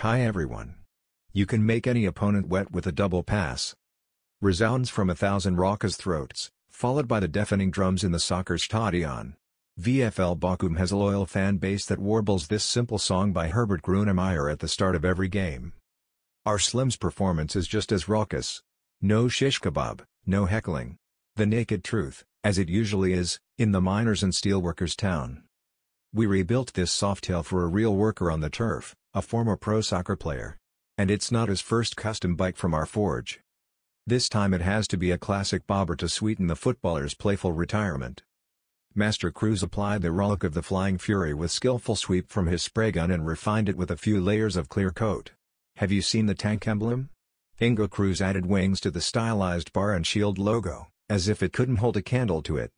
Hi everyone. You can make any opponent wet with a double pass. Resounds from 1,000 raucous throats, followed by the deafening drums in the soccer stadion. VFL Bochum has a loyal fan base that warbles this simple song by Herbert Gronemeyer at the start of every game. Our Slim's performance is just as raucous. No shish-kebab, no heckling. The naked truth, as it usually is, in the miners and steelworkers town. We rebuilt this softail for a real worker on the turf, a former pro soccer player. And it's not his first custom bike from our forge. This time it has to be a classic bobber to sweeten the footballer's playful retirement. Master Kruse applied the relic of the Flying Fury with skillful sweep from his spray gun and refined it with a few layers of clear coat. Have you seen the tank emblem? Ingo Kruse added wings to the stylized Bar&Shield logo, as if it couldn't hold a candle to it.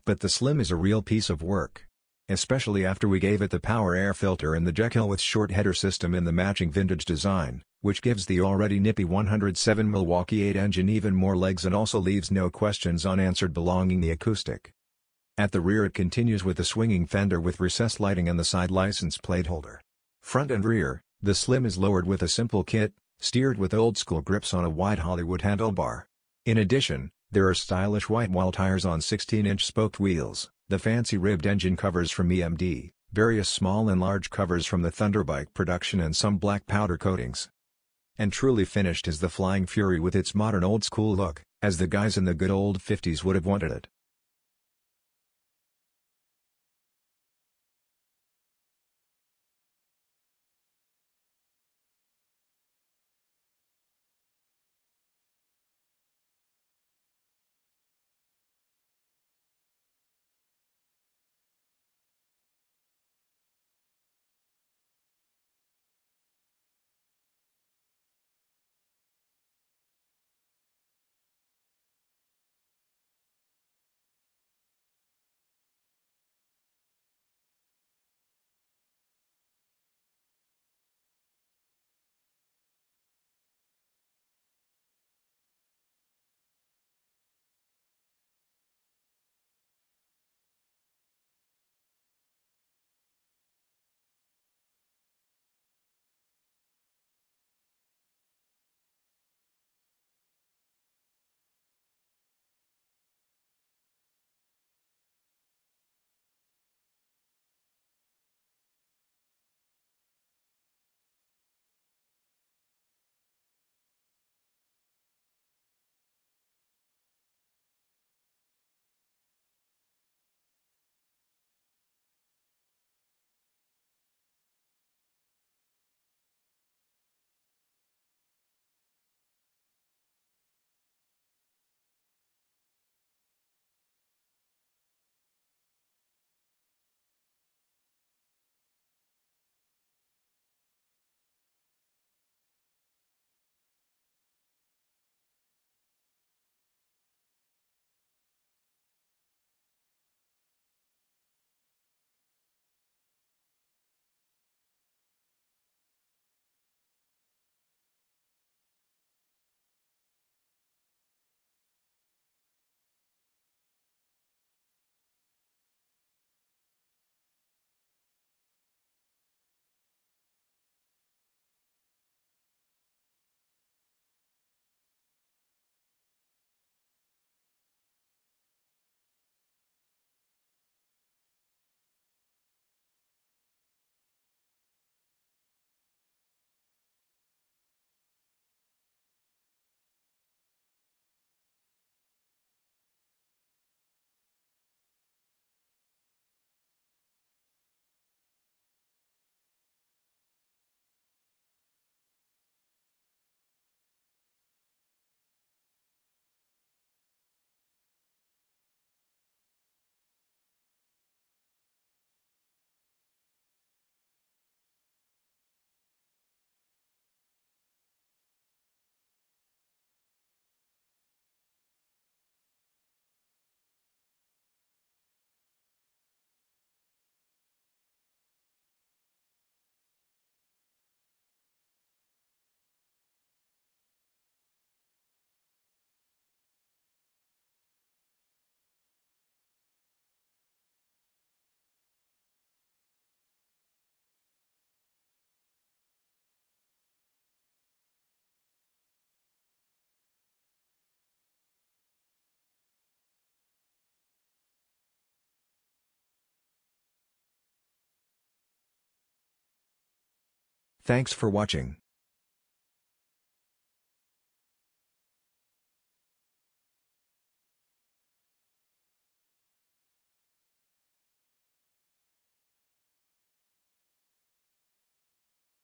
But the Slim is a real piece of work. Especially after we gave it the power air filter and the decal with short header system in the matching vintage design, which gives the already nippy 107 Milwaukee-Eight engine even more legs and also leaves no questions unanswered belonging the acoustic. At the rear it continues with the swinging fender with recessed lighting and the side license plate holder. Front and rear, the Slim is lowered with a simple kit, steered with old-school grips on a wide Hollywood handlebar. In addition, there are stylish white wall tires on 16-inch spoked wheels, the fancy ribbed engine covers from EMD, various small and large covers from the Thunderbike production and some black powder coatings. And truly finished is the Flying Fury with its modern old-school look, as the guys in the good old 50s would have wanted it. Thanks for watching.